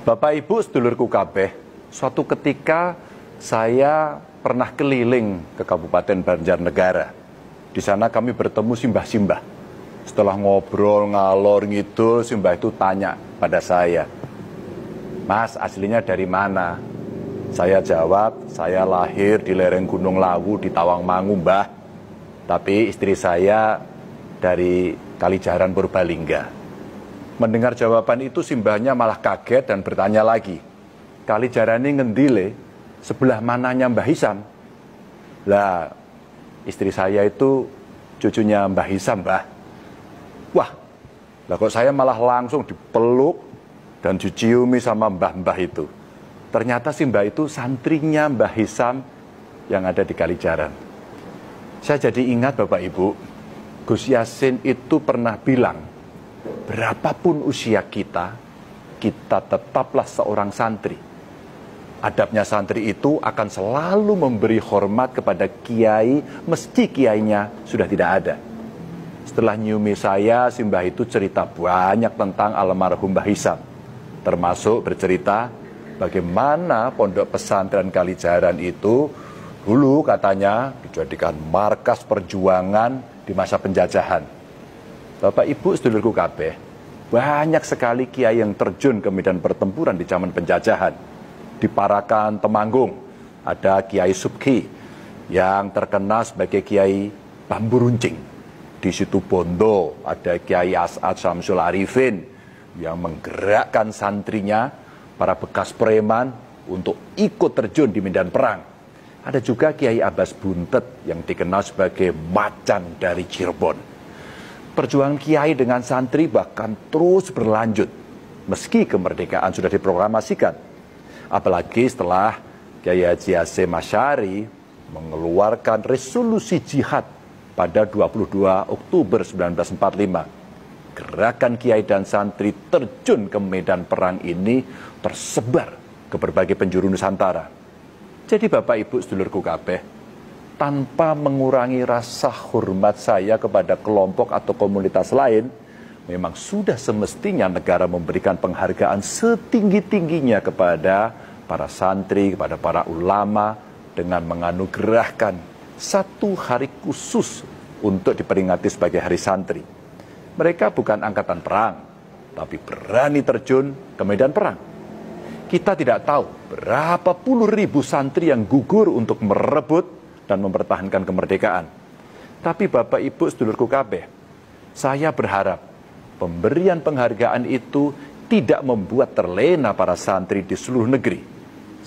Bapak Ibu sedulurku kabeh, suatu ketika saya pernah keliling ke Kabupaten Banjarnegara. Di sana kami bertemu simbah-simbah. Setelah ngobrol ngalor ngidul, simbah itu tanya pada saya, "Mas, aslinya dari mana?" Saya jawab, "Saya lahir di lereng Gunung Lawu di Tawangmangu, Mbah. Tapi istri saya dari Kalijaran Purbalingga." Mendengar jawaban itu, simbahnya malah kaget dan bertanya lagi, "Kalijaran ini ngendile, sebelah mananya Mbah Hisam?" Lah, istri saya itu cucunya Mbah Hisam, Mbah. Wah, lah kok saya malah langsung dipeluk dan diciumi sama mbah-mbah itu. Ternyata si mbah itu santrinya Mbah Hisam yang ada di Kalijaran. Saya jadi ingat Bapak Ibu, Gus Yasin itu pernah bilang, berapapun usia kita, kita tetaplah seorang santri. Adabnya santri itu akan selalu memberi hormat kepada kiai, meski kiainya sudah tidak ada. Setelah nyumi saya, si mbah itu cerita banyak tentang almarhum Mbah Hisam. Termasuk bercerita bagaimana pondok pesantren Kalijaran itu dulu katanya dijadikan markas perjuangan di masa penjajahan. Bapak Ibu sedulurku kabeh, banyak sekali kiai yang terjun ke medan pertempuran di zaman penjajahan. Di Parakan Temanggung ada Kiai Subki yang terkenal sebagai Kiai Bambu Runcing. Di Situbondo ada Kiai As'ad Syamsul Arifin yang menggerakkan santrinya, para bekas preman, untuk ikut terjun di medan perang. Ada juga Kiai Abbas Buntet yang dikenal sebagai macan dari Cirebon. Perjuangan kiai dengan santri bahkan terus berlanjut meski kemerdekaan sudah diproklamasikan. Apalagi setelah Kiai Haji Hasyim Asy'ari mengeluarkan resolusi jihad pada 22 Oktober 1945. Gerakan kiai dan santri terjun ke medan perang ini tersebar ke berbagai penjuru Nusantara. Jadi Bapak Ibu sedulurku kabeh, tanpa mengurangi rasa hormat saya kepada kelompok atau komunitas lain, memang sudah semestinya negara memberikan penghargaan setinggi-tingginya kepada para santri, kepada para ulama, dengan menganugerahkan satu hari khusus untuk diperingati sebagai hari santri. Mereka bukan angkatan perang, tapi berani terjun ke medan perang. Kita tidak tahu berapa puluh ribu santri yang gugur untuk merebut dan mempertahankan kemerdekaan. Tapi Bapak Ibu sedulurku kabeh, saya berharap pemberian penghargaan itu tidak membuat terlena para santri di seluruh negeri.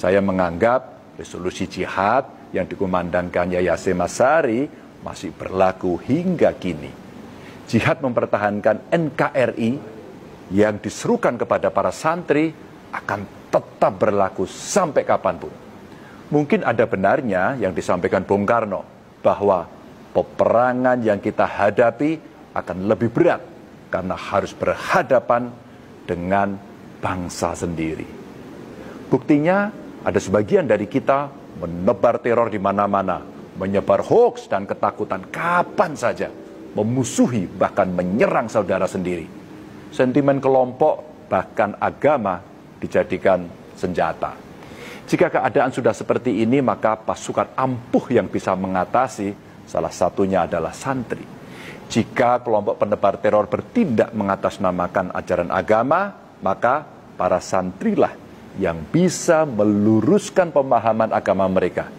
Saya menganggap resolusi jihad yang dikumandangkan Kiai Hasyim Asy'ari masih berlaku hingga kini. Jihad mempertahankan NKRI yang diserukan kepada para santri akan tetap berlaku sampai kapanpun. Mungkin ada benarnya yang disampaikan Bung Karno, bahwa peperangan yang kita hadapi akan lebih berat karena harus berhadapan dengan bangsa sendiri. Buktinya ada sebagian dari kita menebar teror di mana-mana, menyebar hoaks dan ketakutan kapan saja, memusuhi bahkan menyerang saudara sendiri. Sentimen kelompok bahkan agama dijadikan senjata. Jika keadaan sudah seperti ini, maka pasukan ampuh yang bisa mengatasi salah satunya adalah santri. Jika kelompok penebar teror bertindak mengatasnamakan ajaran agama, maka para santrilah yang bisa meluruskan pemahaman agama mereka.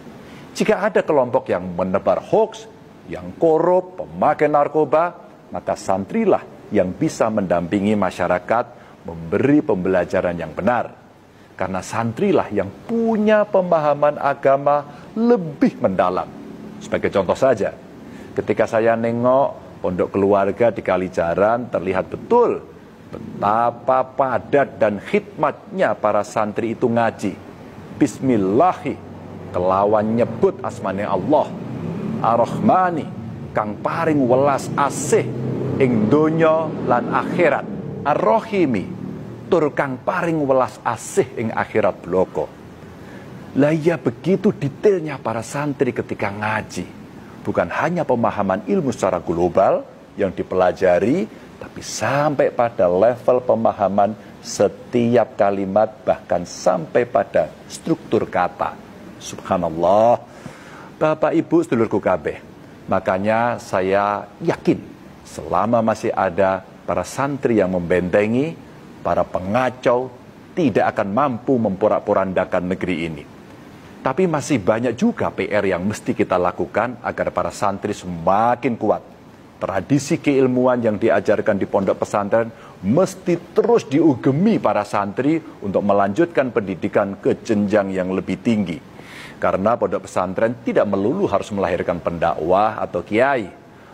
Jika ada kelompok yang menebar hoaks, yang korup, pemakai narkoba, maka santrilah yang bisa mendampingi masyarakat, memberi pembelajaran yang benar. Karena santrilah yang punya pemahaman agama lebih mendalam. Sebagai contoh saja, ketika saya nengok pondok keluarga di Kalijaran, terlihat betul betapa padat dan khidmatnya para santri itu ngaji. Bismillahi, kelawan nyebut asmane Allah, Ar-Rahmani, kang paring welas asih ing donya lan akhirat, Ar-Rahimi, tur kang paring welas asih ing akhirat bloko. Lah ya, begitu detailnya para santri ketika ngaji. Bukan hanya pemahaman ilmu secara global yang dipelajari, tapi sampai pada level pemahaman setiap kalimat, bahkan sampai pada struktur kata. Subhanallah. Bapak Ibu sedulurku kabeh, makanya saya yakin selama masih ada para santri yang membentengi, para pengacau tidak akan mampu memporak-porandakan negeri ini. Tapi masih banyak juga PR yang mesti kita lakukan agar para santri semakin kuat. Tradisi keilmuan yang diajarkan di pondok pesantren mesti terus diugemi para santri untuk melanjutkan pendidikan ke jenjang yang lebih tinggi. Karena pondok pesantren tidak melulu harus melahirkan pendakwah atau kiai.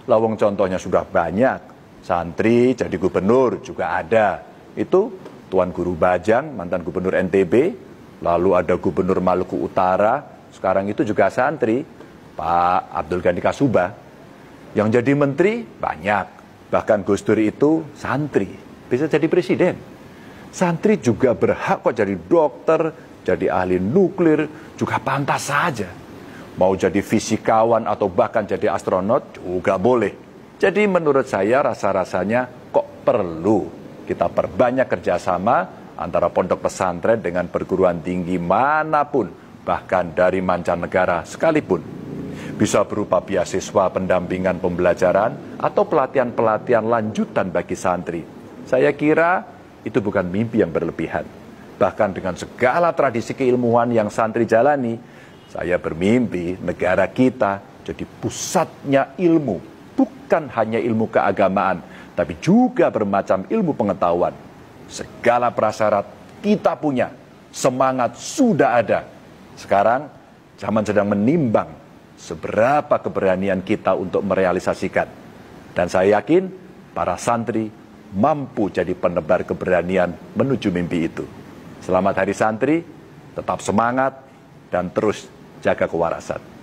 Lawang contohnya sudah banyak. Santri jadi gubernur juga ada. Itu Tuan Guru Bajang, mantan gubernur NTB. Lalu ada gubernur Maluku Utara. Sekarang itu juga santri, Pak Abdul Ghani Kasuba. Yang jadi menteri banyak. Bahkan Gus Dur itu santri. Bisa jadi presiden. Santri juga berhak kok jadi dokter, jadi ahli nuklir, juga pantas saja. Mau jadi fisikawan atau bahkan jadi astronot juga boleh. Jadi menurut saya rasa-rasanya kok perlu kita perbanyak kerjasama antara pondok pesantren dengan perguruan tinggi manapun, bahkan dari mancanegara sekalipun. Bisa berupa beasiswa pendampingan pembelajaran atau pelatihan-pelatihan lanjutan bagi santri. Saya kira itu bukan mimpi yang berlebihan. Bahkan dengan segala tradisi keilmuan yang santri jalani, saya bermimpi negara kita jadi pusatnya ilmu. Bukan hanya ilmu keagamaan, tapi juga bermacam ilmu pengetahuan. Segala prasyarat kita punya, semangat sudah ada. Sekarang zaman sedang menimbang seberapa keberanian kita untuk merealisasikan. Dan saya yakin para santri mampu jadi penebar keberanian menuju mimpi itu. Selamat Hari Santri, tetap semangat dan terus jaga kewarasan.